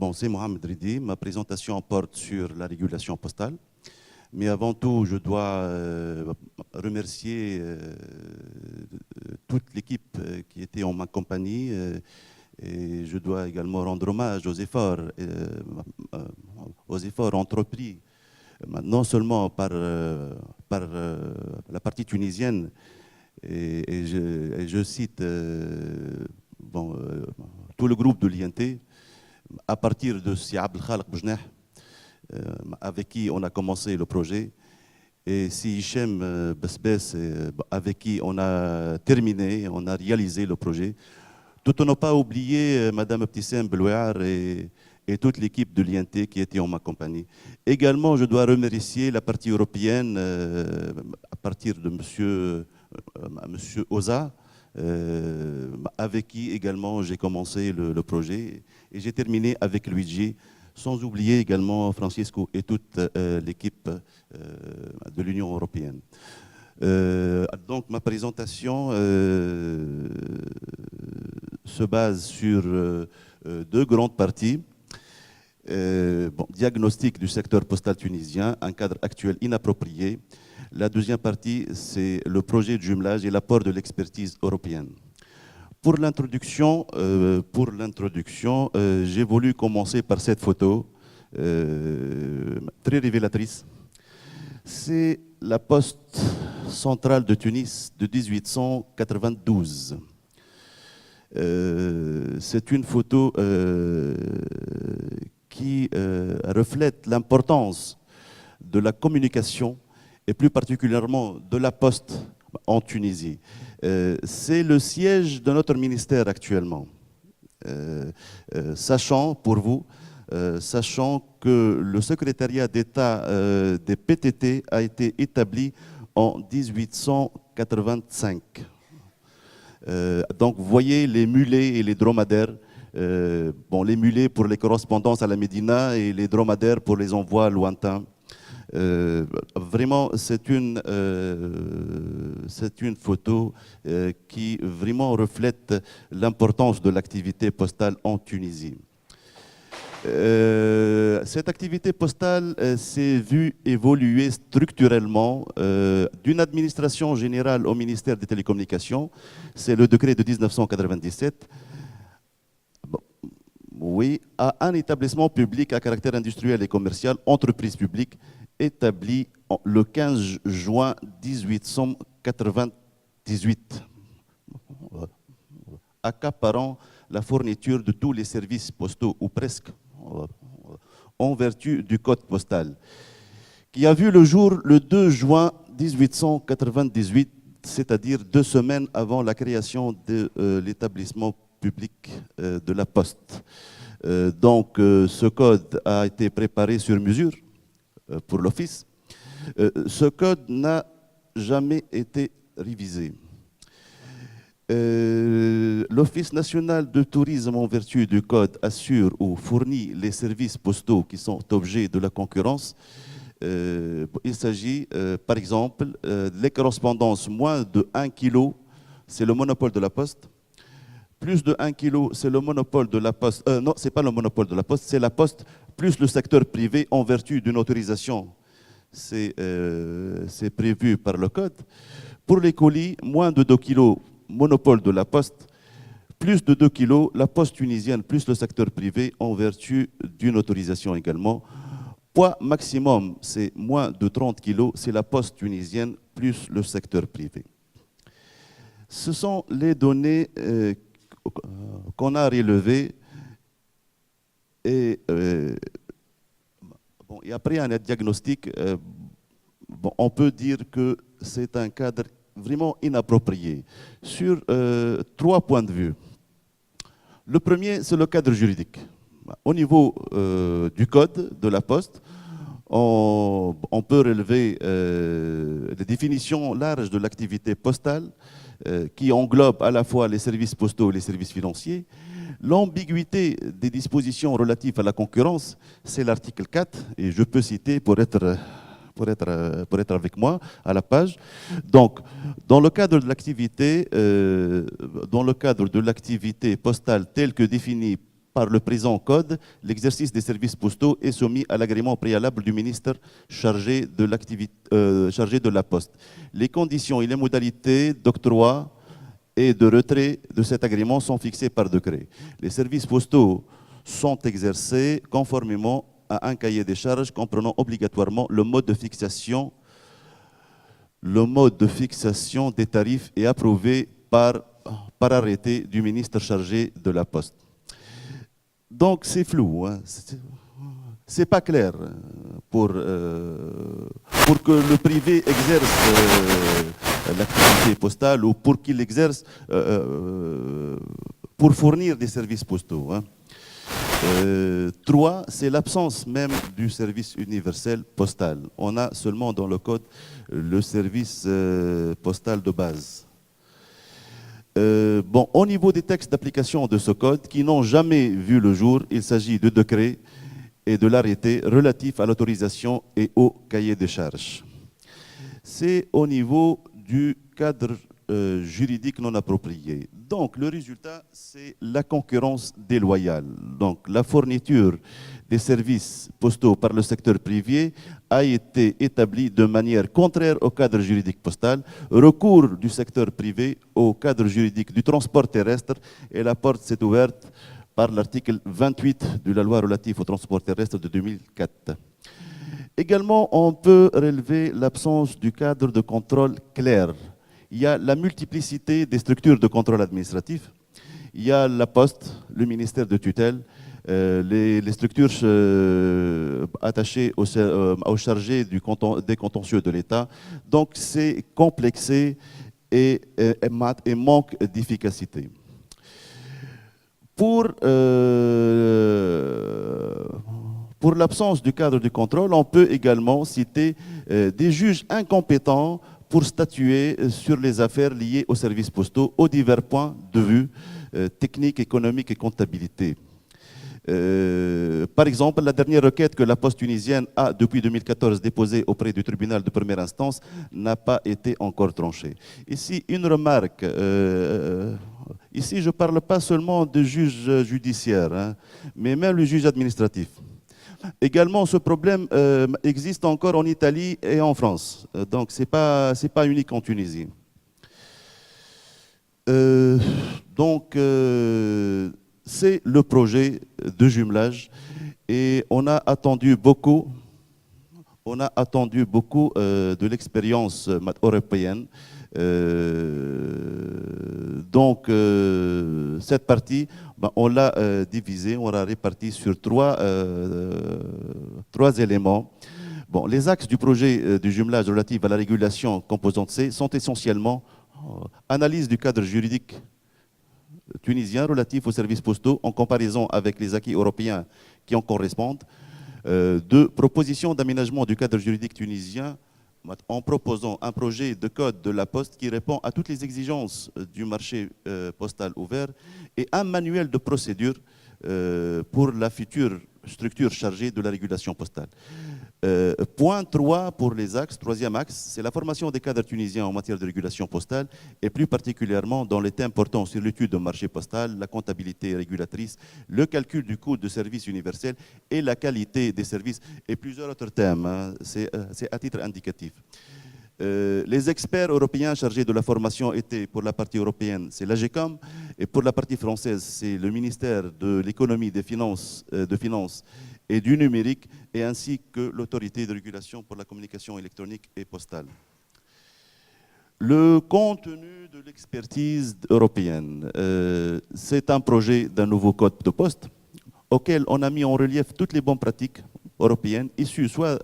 Bon, c'est Mohamed Ridi. Ma présentation porte sur la régulation postale. Mais avant tout, je dois remercier toute l'équipe qui était en ma compagnie. Et je dois également rendre hommage aux efforts entrepris, non seulement par la partie tunisienne, et je cite tout le groupe de l'INT, à partir de Si Abdel Khalq Bouchneh, avec qui on a commencé le projet, et Si Hichem Besbes, avec qui on a terminé, on a réalisé le projet. Tout en n'a pas oublié Madame Abtissem Belouar et toute l'équipe de l'INT qui était en ma compagnie. Également, je dois remercier la partie européenne à partir de Monsieur Oza, avec qui également j'ai commencé le projet. Et j'ai terminé avec Luigi, sans oublier également Francisco et toute l'équipe de l'Union européenne. Donc ma présentation se base sur deux grandes parties. Diagnostic du secteur postal tunisien, un cadre actuel inapproprié. La deuxième partie, c'est le projet de jumelage et l'apport de l'expertise européenne. Pour l'introduction, j'ai voulu commencer par cette photo très révélatrice. C'est la poste centrale de Tunis de 1892. C'est une photo qui reflète l'importance de la communication et plus particulièrement de la poste en Tunisie. C'est le siège de notre ministère actuellement. Sachant pour vous, sachant que le secrétariat d'État des PTT a été établi en 1885. Donc vous voyez les mulets et les dromadaires. Les mulets pour les correspondances à la Médina et les dromadaires pour les envois lointains. Vraiment, c'est une photo qui vraiment reflète l'importance de l'activité postale en Tunisie. Cette activité postale s'est vue évoluer structurellement d'une administration générale au ministère des Télécommunications. C'est le décret de 1997. Oui, à un établissement public à caractère industriel et commercial, entreprise publique, établi le 15 juin 1898, accaparant la fourniture de tous les services postaux, ou presque, en vertu du code postal, qui a vu le jour le 2 juin 1898, c'est-à-dire 2 semaines avant la création de l'établissement public de la Poste. Donc, ce code a été préparé sur mesure pour l'Office. Ce code n'a jamais été révisé. L'Office national de tourisme, en vertu du code, assure ou fournit les services postaux qui sont objets de la concurrence. Il s'agit, par exemple, les correspondances moins de 1 kg, c'est le monopole de la Poste. Plus de 1 kg, c'est le monopole de la Poste. Non, ce n'est pas le monopole de la Poste, c'est la Poste plus le secteur privé en vertu d'une autorisation. C'est prévu par le code. Pour les colis, moins de 2 kg, monopole de la Poste. Plus de 2 kg, la Poste tunisienne plus le secteur privé en vertu d'une autorisation également. Poids maximum, c'est moins de 30 kg, c'est la Poste tunisienne plus le secteur privé. Ce sont les données qu'on a relevées et après un diagnostic, on peut dire que c'est un cadre vraiment inapproprié sur 3 points de vue. Le premier, c'est le cadre juridique. Au niveau du code de la Poste, on peut relever des définitions larges de l'activité postale qui englobe à la fois les services postaux et les services financiers. L'ambiguïté des dispositions relatives à la concurrence, c'est l'article 4, et je peux citer pour être avec moi à la page. Donc, dans le cadre de l'activité postale telle que définie par le présent code, l'exercice des services postaux est soumis à l'agrément préalable du ministre chargé de la Poste. Les conditions et les modalités d'octroi et de retrait de cet agrément sont fixés par décret. Les services postaux sont exercés conformément à un cahier des charges comprenant obligatoirement le mode de fixation des tarifs est approuvé par arrêté du ministre chargé de la Poste. Donc c'est flou, hein. C'est pas clair pour que le privé exerce l'activité postale ou pour qu'il exerce pour fournir des services postaux, hein. 3, c'est l'absence même du service universel postal. On a seulement dans le code le service postal de base. Bon, au niveau des textes d'application de ce code qui n'ont jamais vu le jour, il s'agit de décrets et de l'arrêté relatif à l'autorisation et au cahier des charges. C'est au niveau du cadre juridique non approprié. Donc, le résultat, c'est la concurrence déloyale. Donc, la fourniture des services postaux par le secteur privé a été établie de manière contraire au cadre juridique postal, recours du secteur privé au cadre juridique du transport terrestre, et la porte s'est ouverte par l'article 28 de la loi relative au transport terrestre de 2004. Également, on peut relever l'absence du cadre de contrôle clair. Il y a la multiplicité des structures de contrôle administratif. Il y a la Poste, le ministère de tutelle, les structures attachées aux chargés des contentieux de l'État. Donc c'est complexé et manque d'efficacité. Pour l'absence du cadre de contrôle, on peut également citer des juges incompétents pour statuer sur les affaires liées aux services postaux aux divers points de vue technique, économique et comptabilité. Par exemple, la dernière requête que la Poste tunisienne a depuis 2014 déposée auprès du tribunal de première instance n'a pas été encore tranchée. Ici, une remarque. Ici, je ne parle pas seulement de juges judiciaires, hein, mais même le juge administratif. Également, ce problème existe encore en Italie et en France. Donc, ce n'est pas unique en Tunisie. C'est le projet de jumelage et on a attendu beaucoup de l'expérience européenne. Cette partie, on l'a divisée, on l'a répartie sur trois éléments. Bon, les axes du projet du jumelage relatif à la régulation composante C sont essentiellement analyse du cadre juridique tunisien relatif aux services postaux en comparaison avec les acquis européens qui en correspondent. 2, proposition d'aménagement du cadre juridique tunisien en proposant un projet de code de la Poste qui répond à toutes les exigences du marché postal ouvert et un manuel de procédure pour la future structure chargée de la régulation postale. Point 3 pour les axes, troisième axe, c'est la formation des cadres tunisiens en matière de régulation postale et plus particulièrement dans les thèmes portant sur l'étude de marché postal, la comptabilité régulatrice, le calcul du coût de service universel et la qualité des services et plusieurs autres thèmes, hein, c'est à titre indicatif. Les experts européens chargés de la formation étaient, pour la partie européenne, c'est l'AGECOM, et pour la partie française, c'est le ministère de l'économie, des finances, et du numérique, et ainsi que l'autorité de régulation pour la communication électronique et postale. Le contenu de l'expertise européenne, c'est un projet d'un nouveau code de poste auquel on a mis en relief toutes les bonnes pratiques européennes issues soit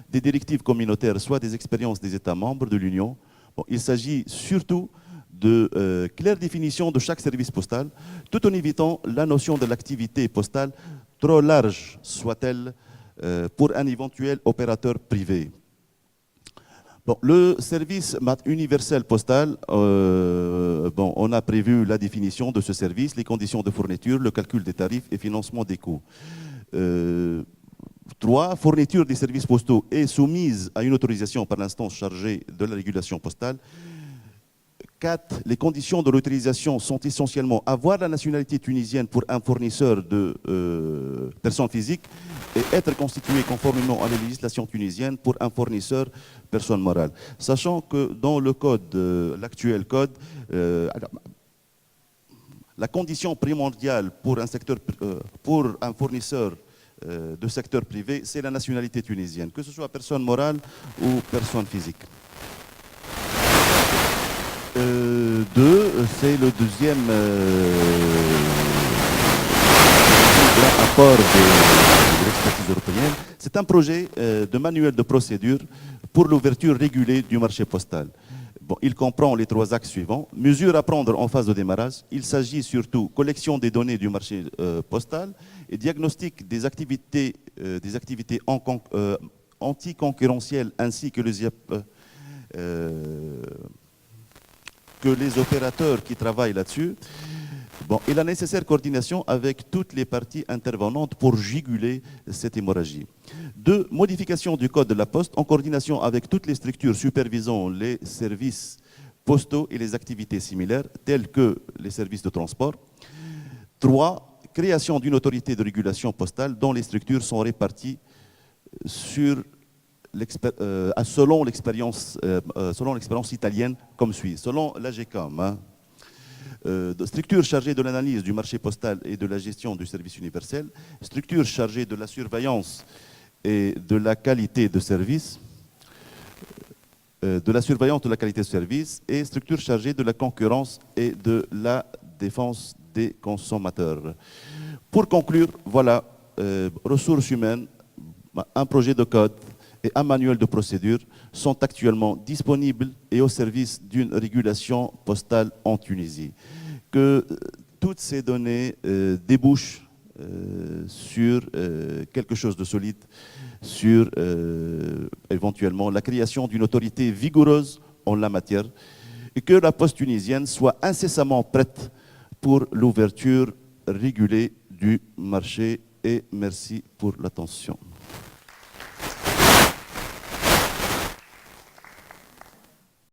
des directives communautaires, soit des expériences des États membres de l'Union. Bon, il s'agit surtout de claire définition de chaque service postal, tout en évitant la notion de l'activité postale, trop large soit-elle, pour un éventuel opérateur privé. Bon, le service universel postal, on a prévu la définition de ce service, les conditions de fourniture, le calcul des tarifs et financement des coûts. 3, fourniture des services postaux est soumise à une autorisation par l'instance chargée de la régulation postale. 4. Les conditions de l'autorisation sont essentiellement avoir la nationalité tunisienne pour un fournisseur de personnes physiques et être constitué conformément à la législation tunisienne pour un fournisseur personne morale. Sachant que dans le code, l'actuel code, la condition primordiale pour un fournisseur de secteur privé, c'est la nationalité tunisienne, que ce soit personne morale ou personne physique. C'est le deuxième grand apport de l'expertise européenne. C'est un projet de manuel de procédure pour l'ouverture régulée du marché postal. Bon, il comprend les 3 axes suivants. Mesures à prendre en phase de démarrage. Il s'agit surtout collection des données du marché postal et diagnostic des activités anticoncurrentielles ainsi que les opérateurs qui travaillent là-dessus. Bon, et la nécessaire coordination avec toutes les parties intervenantes pour juguler cette hémorragie. 2. Modification du code de la poste en coordination avec toutes les structures supervisant les services postaux et les activités similaires, telles que les services de transport. 3. Création d'une autorité de régulation postale dont les structures sont réparties selon l'expérience italienne comme suit. Selon l'AGECOM, structure chargée de l'analyse du marché postal et de la gestion du service universel, structure chargée de la surveillance et de la qualité de service, et structure chargée de la concurrence et de la défense des consommateurs. Pour conclure, voilà, ressources humaines, un projet de code et un manuel de procédure sont actuellement disponibles et au service d'une régulation postale en Tunisie. Que toutes ces données débouchent sur quelque chose de solide, sur éventuellement la création d'une autorité vigoureuse en la matière et que la poste tunisienne soit incessamment prête pour l'ouverture régulée du marché. Et merci pour l'attention.